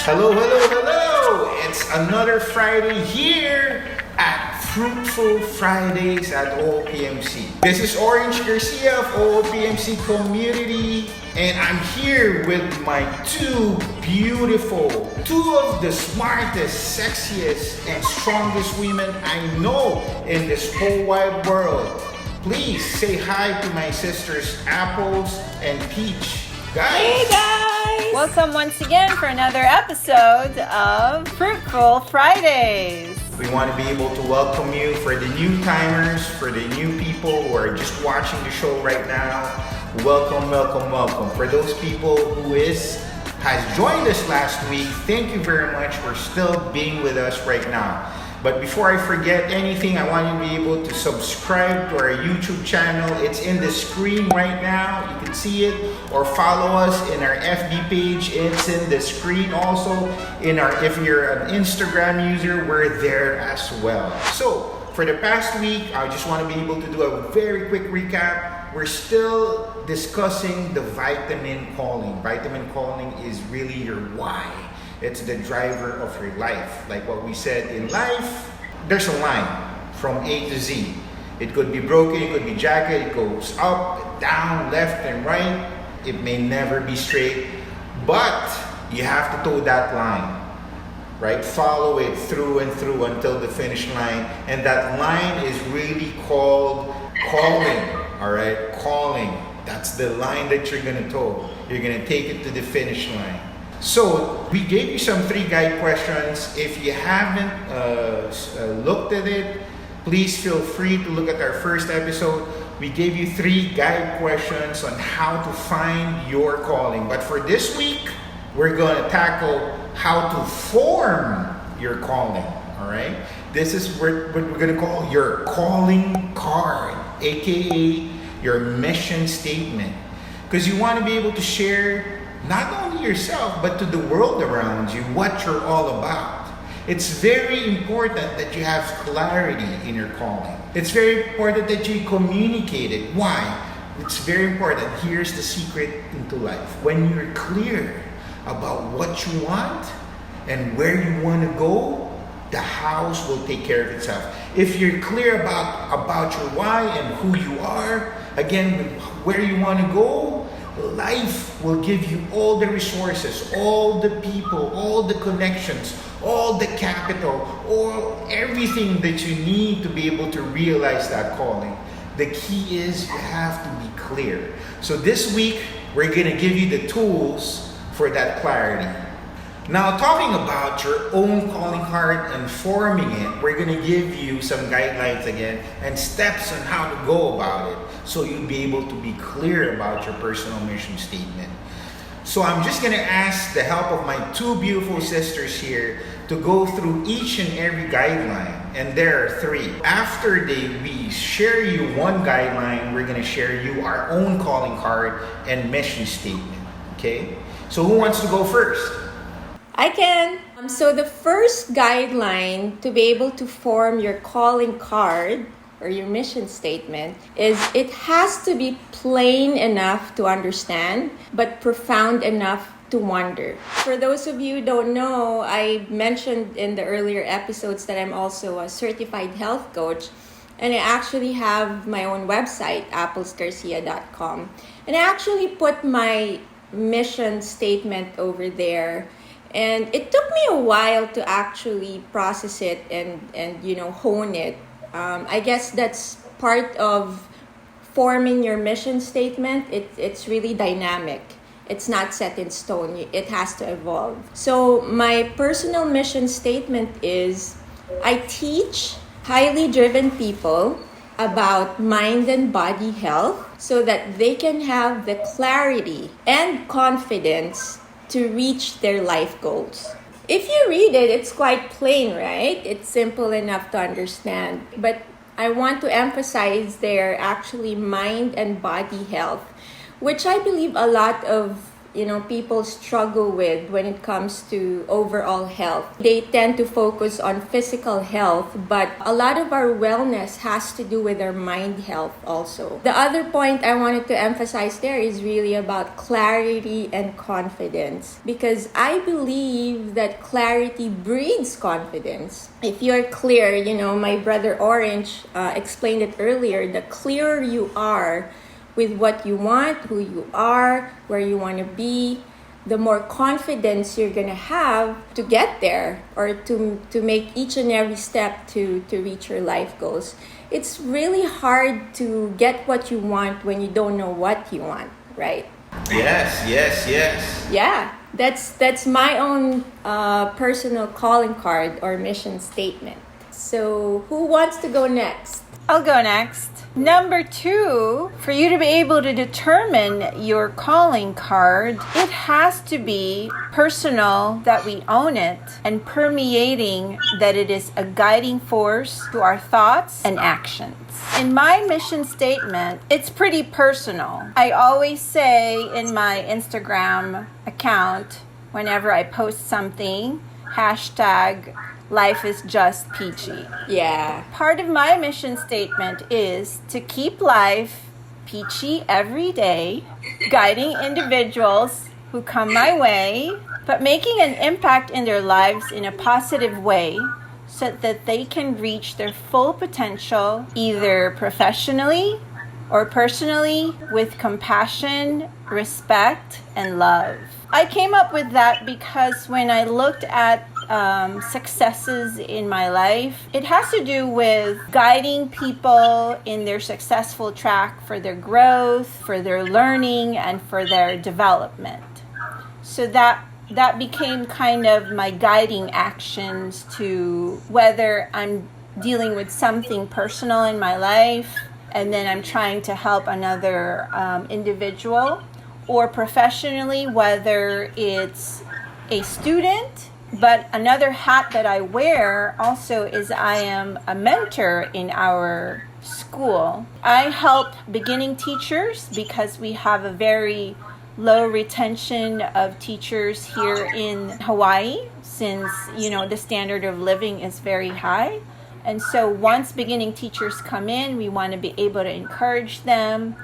Hello, hello, hello! It's another Friday here at Fruitful Fridays at OLPMC. This is Orange Garcia of OLPMC Community, and I'm here with my two of the smartest, sexiest, and strongest women I know in this whole wide world. Please say hi to my sisters Apples and Peach. Guys! Hey guys! Welcome once again for another episode of Fruitful Fridays. We want to be able to welcome you for the new timers, for the new people who are just watching the show right now. Welcome, welcome, welcome. For those people who has joined us last week, thank you very much for still being with us right now. But before I forget anything, I want you to be able to subscribe to our YouTube channel. It's in the screen right now. You can see it. Or follow us in our FB page. It's in the screen also. If you're an Instagram user, we're there as well. So, for the past week, I just want to be able to do a very quick recap. We're still discussing the vitamin calling. Vitamin calling is really your why. It's the driver of your life. Like what we said in life, there's a line from A to Z. It could be broken, it could be jagged, it goes up, down, left, and right. It may never be straight, but you have to toe that line, right? Follow it through and through until the finish line. And that line is really called calling, all right? Calling. That's the line that you're gonna toe. You're gonna take it to the finish line. So, we gave you some 3 guide questions. If you haven't looked at it, please feel free to look at our first episode. We gave you 3 guide questions on how to find your calling. But for this week, we're going to tackle how to form your calling. All right? This is what we're going to call your calling card, aka your mission statement. Because you want to be able to share not only yourself, but to the world around you, what you're all about. It's very important that you have clarity in your calling. It's very important that you communicate it. Why? It's very important. Here's the secret into life. When you're clear about what you want and where you want to go, the house will take care of itself. If you're clear about your why and who you are, again, where you want to go, life will give you all the resources, all the people, all the connections, all the capital, all everything that you need to be able to realize that calling. The key is you have to be clear. So this week, we're going to give you the tools for that clarity. Now, talking about your own calling card and forming it, we're going to give you some guidelines again and steps on how to go about it so you'll be able to be clear about your personal mission statement. So I'm just going to ask the help of my 2 beautiful sisters here to go through each and every guideline. And there are 3. After we share you one guideline, we're going to share you our own calling card and mission statement. Okay? So who wants to go first? I can. So the first guideline to be able to form your calling card or your mission statement is it has to be plain enough to understand, but profound enough to wonder. For those of you who don't know, I mentioned in the earlier episodes that I'm also a certified health coach, and I actually have my own website, applesgarcia.com. And I actually put my mission statement over there. And it took me a while to actually process it and hone it. I guess that's part of forming your mission statement. It's really dynamic. It's not set in stone. It has to evolve. So my personal mission statement is I teach highly driven people about mind and body health so that they can have the clarity and confidence to reach their life goals. If you read it, it's quite plain, right? It's simple enough to understand. But I want to emphasize their actually mind and body health, which I believe a lot of people struggle with when it comes to overall health. They tend to focus on physical health, but a lot of our wellness has to do with our mind health also. The other point I wanted to emphasize there is really about clarity and confidence, because I believe that clarity breeds confidence. If you're clear, my brother Orange explained it earlier, the clearer you are with what you want, who you are, where you want to be, the more confidence you're going to have to get there, or to make each and every step to reach your life goals. It's really hard to get what you want when you don't know what you want, right? Yes. Yeah, that's my own personal calling card or mission statement. So who wants to go next? I'll go next. Number 2, for you to be able to determine your calling card, it has to be personal, that we own it, and permeating, that it is a guiding force to our thoughts and actions. In my mission statement, it's pretty personal. I always say in my Instagram account, whenever I post something, hashtag life is just peachy. Yeah. Part of my mission statement is to keep life peachy every day, guiding individuals who come my way, but making an impact in their lives in a positive way so that they can reach their full potential, either professionally or personally, with compassion, respect, and love. I came up with that because when I looked at successes in my life, it has to do with guiding people in their successful track for their growth, for their learning, and for their development. So that became kind of my guiding actions to whether I'm dealing with something personal in my life and then I'm trying to help another individual, or professionally, whether it's a student. But another hat that I wear also is I am a mentor in our school. I help beginning teachers because we have a very low retention of teachers here in Hawaii, since, the standard of living is very high. And so once beginning teachers come in, we want to be able to encourage them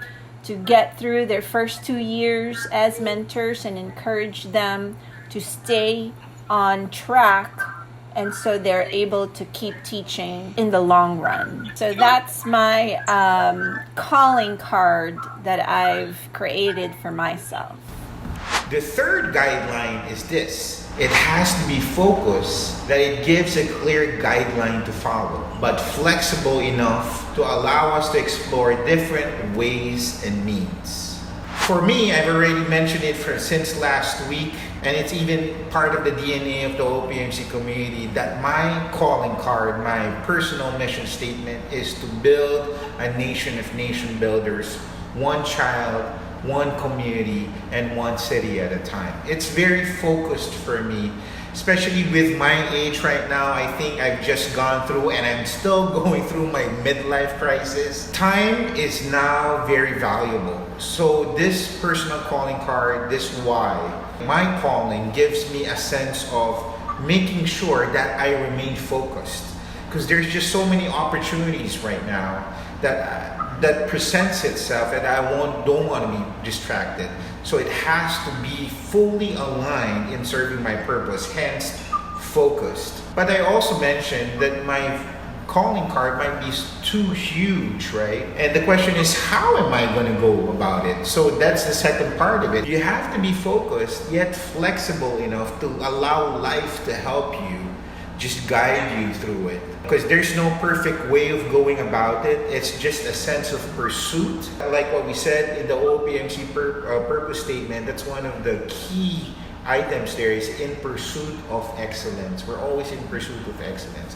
to get through their first 2 years as mentors and encourage them to stay on track, and so they're able to keep teaching in the long run. So that's my calling card that I've created for myself. The third guideline is this: it has to be focused, that it gives a clear guideline to follow, but flexible enough to allow us to explore different ways and means. For me, I've already mentioned it since last week, and it's even part of the DNA of the OLPMC community, that my calling card, my personal mission statement, is to build a nation of nation builders, one child, one community, and one city at a time. It's very focused for me, especially with my age right now. I think I've just gone through, and I'm still going through, my midlife crisis. Time is now very valuable. So this personal calling card, this why, my calling gives me a sense of making sure that I remain focused, because there's just so many opportunities right now that presents itself, and I don't want to be distracted. So it has to be fully aligned in serving my purpose, hence focused. But I also mentioned that my calling card might be too huge, right? And the question is, how am I going to go about it? So that's the second part of it. You have to be focused, yet flexible enough to allow life to help you, just guide you through it. Because there's no perfect way of going about it. It's just a sense of pursuit. Like what we said in the OLPMC purpose statement, that's one of the key items there, is in pursuit of excellence. We're always in pursuit of excellence.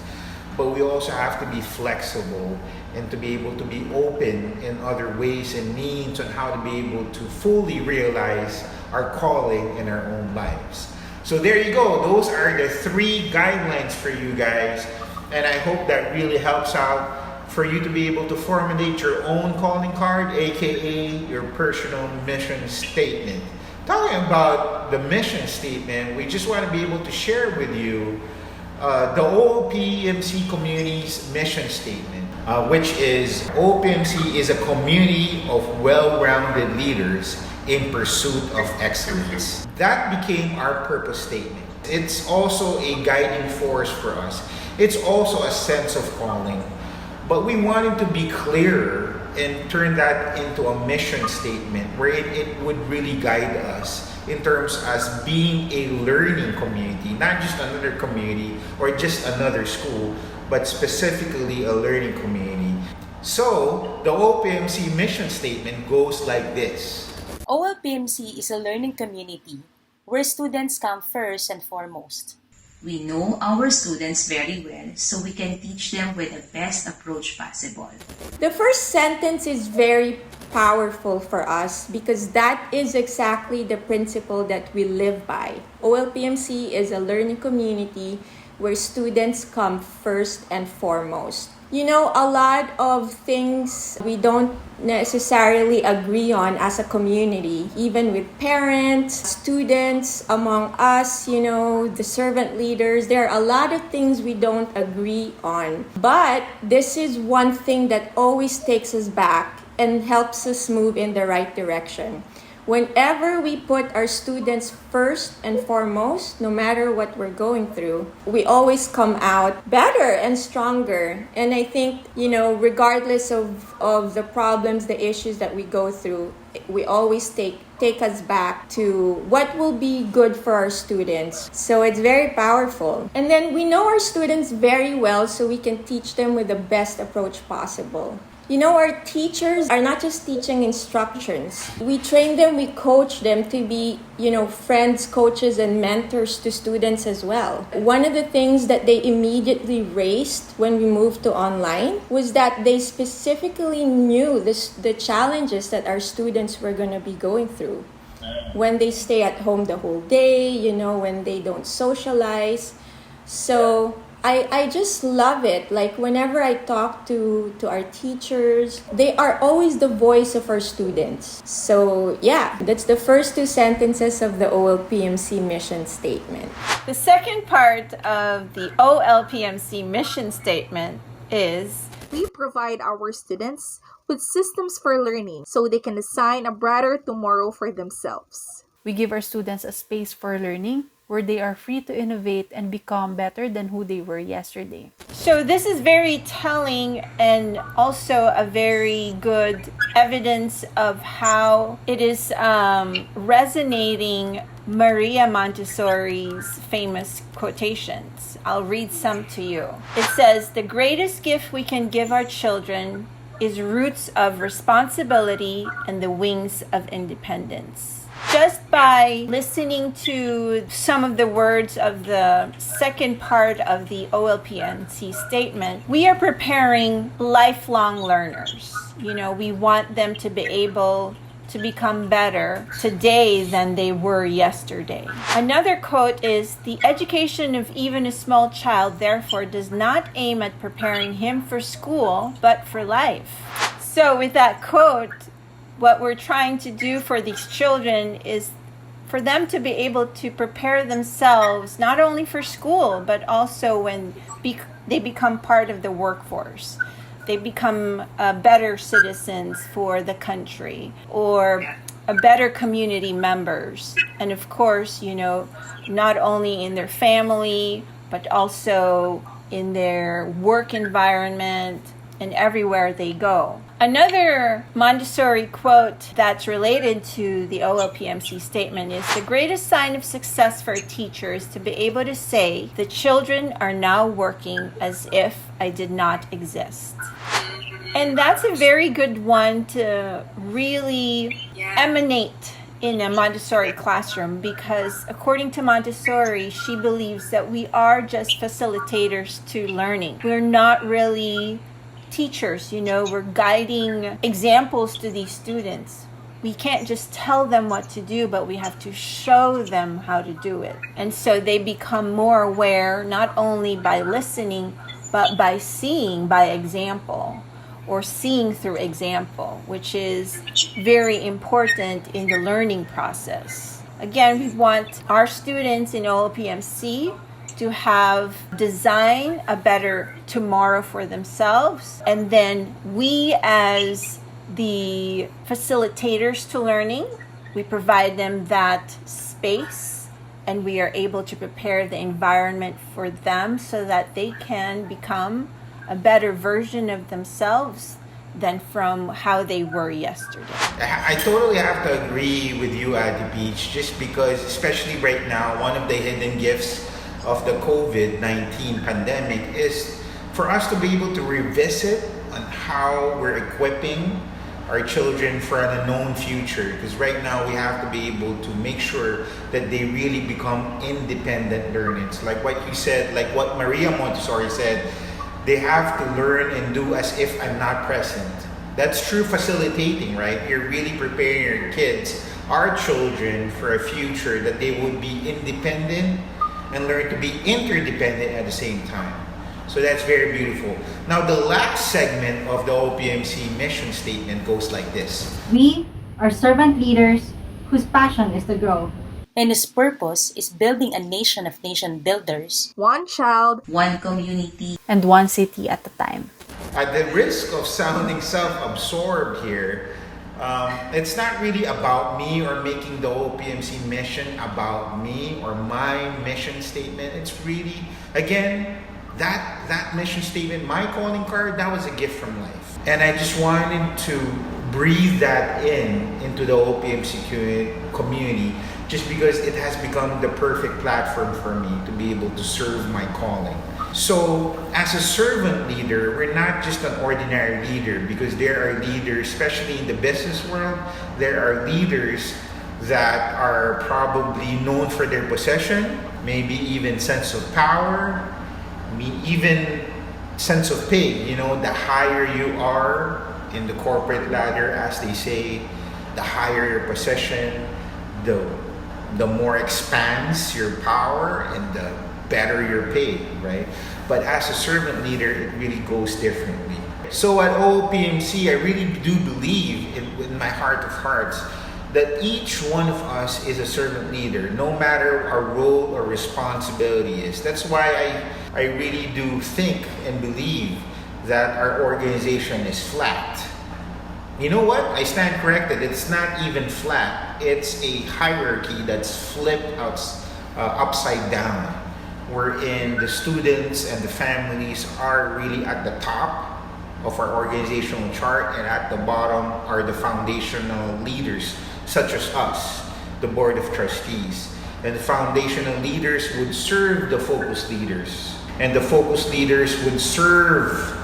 But we also have to be flexible and to be able to be open in other ways and means on how to be able to fully realize our calling in our own lives. So there you go. Those are the 3 guidelines for you guys. And I hope that really helps out for you to be able to formulate your own calling card, aka your personal mission statement. Talking about the mission statement, we just want to be able to share with you the OLPMC community's mission statement, which is OLPMC is a community of well-rounded leaders in pursuit of excellence. That became our purpose statement. It's also a guiding force for us. It's also a sense of calling. But we wanted to be clearer and turn that into a mission statement where it would really guide us in terms as being a learning community, not just another community or just another school, but specifically a learning community. So the OLPMC mission statement goes like this. OLPMC is a learning community where students come first and foremost. We know our students very well, so we can teach them with the best approach possible. The first sentence is very powerful for us because that is exactly the principle that we live by. OLPMC is a learning community where students come first and foremost. You know, a lot of things we don't necessarily agree on as a community, even with parents, students, among us, you know, the servant leaders. There are a lot of things we don't agree on. But this is one thing that always takes us back and helps us move in the right direction. Whenever we put our students first and foremost, no matter what we're going through, we always come out better and stronger. And I think, you know, regardless of the problems, the issues that we go through, we always take us back to what will be good for our students. So it's very powerful. And then we know our students very well, so we can teach them with the best approach possible. You know, our teachers are not just teaching instructions. We train them, we coach them to be, you know, friends, coaches, and mentors to students as well. One of the things that they immediately raised when we moved to online was that they specifically knew the challenges that our students were going to be going through. When they stay at home the whole day, you know, when they don't socialize. So I just love it. Like whenever I talk to our teachers, they are always the voice of our students. So yeah, that's the first two sentences of the OLPMC mission statement. The second part of the OLPMC mission statement is we provide our students with systems for learning so they can design a brighter tomorrow for themselves. We give our students a space for learning where they are free to innovate and become better than who they were yesterday. So this is very telling and also a very good evidence of how it is resonating Maria Montessori's famous quotations. I'll read some to you. It says, "The greatest gift we can give our children is roots of responsibility and the wings of independence." Just by listening to some of the words of the second part of the OLPMC statement, we are preparing lifelong learners. You know, we want them to be able to become better today than they were yesterday. Another quote is, "The education of even a small child, therefore, does not aim at preparing him for school, but for life." So with that quote, what we're trying to do for these children is for them to be able to prepare themselves not only for school, but also when they become part of the workforce. They become better citizens for the country or better community members. And of course, you know, not only in their family, but also in their work environment and everywhere they go. Another Montessori quote that's related to the OLPMC statement is, "The greatest sign of success for a teacher is to be able to say, 'The children are now working as if I did not exist.'" And that's a very good one to really emanate in a Montessori classroom, because according to Montessori, she believes that we are just facilitators to learning. We're not really teachers, you know, we're guiding examples to these students. We can't just tell them what to do, but we have to show them how to do it. And so they become more aware, not only by listening, but by seeing by example, or seeing through example, which is very important in the learning process. Again, we want our students in OLPMC to have design a better tomorrow for themselves, and then we as the facilitators to learning, we provide them that space and we are able to prepare the environment for them so that they can become a better version of themselves than from how they were yesterday. I totally have to agree with you, Adi Peach, just because, especially right now, one of the hidden gifts of the COVID-19 pandemic is for us to be able to revisit on how we're equipping our children for an unknown future. Because right now we have to be able to make sure that they really become independent learners. Like what you said, like what Maria Montessori said, they have to learn and do as if I'm not present. That's true facilitating, right? You're really preparing your kids, our children, for a future that they would be independent and learn to be interdependent at the same time. So that's very beautiful. Now, the last segment of the OLPMC mission statement goes like this. We are servant leaders whose passion is to grow. And his purpose is building a nation of nation builders. One child, one community, and one city at a time. At the risk of sounding self-absorbed here, it's not really about me or making the OLPMC mission about me or my mission statement. It's really, again, that mission statement, my calling card, that was a gift from life. And I just wanted to breathe that into the OLPMC community, just because it has become the perfect platform for me to be able to serve my calling. So as a servant leader, we're not just an ordinary leader, because there are leaders, especially in the business world, there are leaders that are probably known for their possession, maybe even sense of power, even sense of pay. You know, the higher you are in the corporate ladder, as they say, the higher your possession, the more expands your power and the better your pay, right? But as a servant leader, it really goes differently. So at OLPMC, I really do believe in my heart of hearts that each one of us is a servant leader, no matter our role or responsibility is. That's why I really do think and believe that our organization is flat. You know what? I stand corrected. It's not even flat. It's a hierarchy that's flipped upside down, wherein the students and the families are really at the top of our organizational chart, and at the bottom are the foundational leaders, such as us, the Board of Trustees. And the foundational leaders would serve the focus leaders, and the focus leaders would serve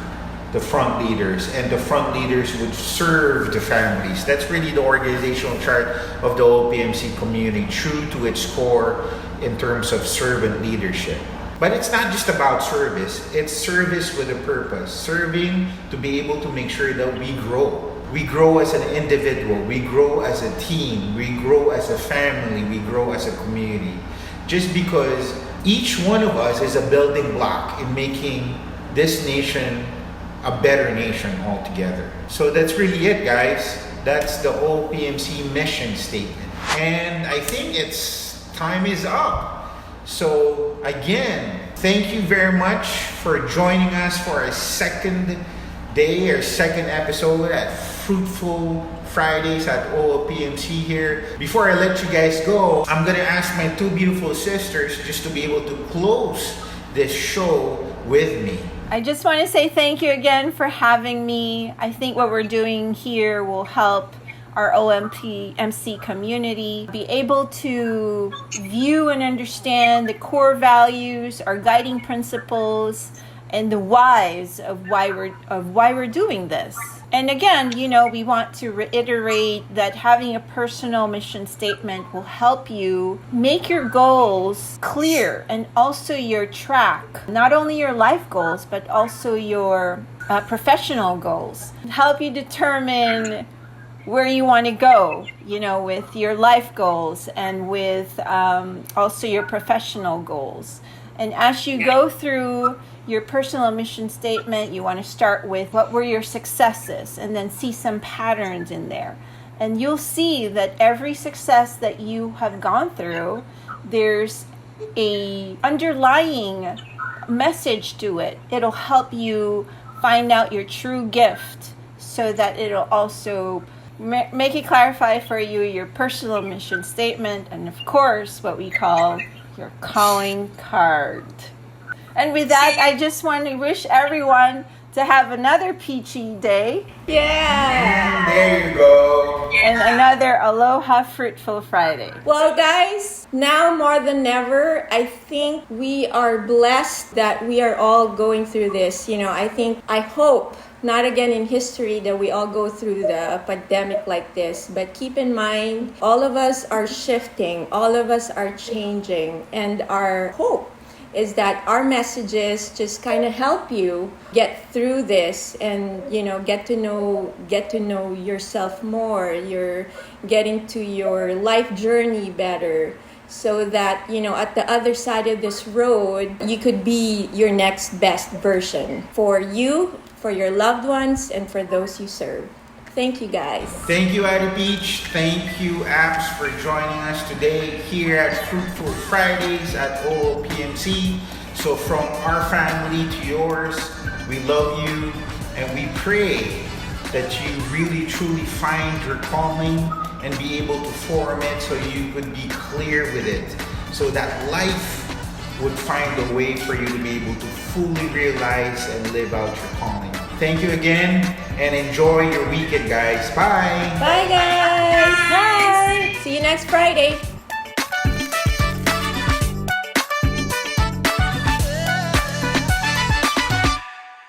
the front leaders, and the front leaders would serve the families. That's really the organizational chart of the OLPMC community, true to its core in terms of servant leadership. But it's not just about service, it's service with a purpose, serving to be able to make sure that we grow. We grow as an individual, we grow as a team, we grow as a family, we grow as a community. Just because each one of us is a building block in making this nation a better nation altogether. So that's really it, guys. That's the OLPMC mission statement. And I think time is up. So again, thank you very much for joining us for our second day or second episode at Fruitful Fridays at OLPMC here. Before I let you guys go, I'm gonna ask my two beautiful sisters just to be able to close this show with me. I just want to say thank you again for having me. I think what we're doing here will help our OLPMC community be able to view and understand the core values, our guiding principles, and the whys of why we're doing this. And again, we want to reiterate that having a personal mission statement will help you make your goals clear, and also your track, not only your life goals, but also your professional goals. Help you determine where you want to go, with your life goals and with also your professional goals. And as you go through your personal mission statement, you want to start with what were your successes and then see some patterns in there. And you'll see that every success that you have gone through, there's a underlying message to it. It'll help you find out your true gift so that it'll also make it clarify for you your personal mission statement and, of course, what we call your calling card. And with that, I just want to wish everyone to have another Peachy day. Yeah! There you go. And another Aloha Fruitful Friday. Well, guys, now more than ever, I think we are blessed that we are all going through this. I hope not again in history that we all go through the pandemic like this, but keep in mind, all of us are shifting, all of us are changing, and our hope is that our messages just kind of help you get through this and get to know yourself more. You're getting to your life journey better, so that at the other side of this road you could be your next best version for you, for your loved ones, and for those you serve. Thank you, guys. Thank you, Ida Peach. Thank you, Apps, for joining us today here at Fruitful Fridays at OLPMC. So from our family to yours, we love you and we pray that you really truly find your calling and be able to form it so you could be clear with it, so that life would find a way for you to be able to fully realize and live out your calling. Thank you again and enjoy your weekend, guys. Bye. Bye, guys. Bye. See you next Friday.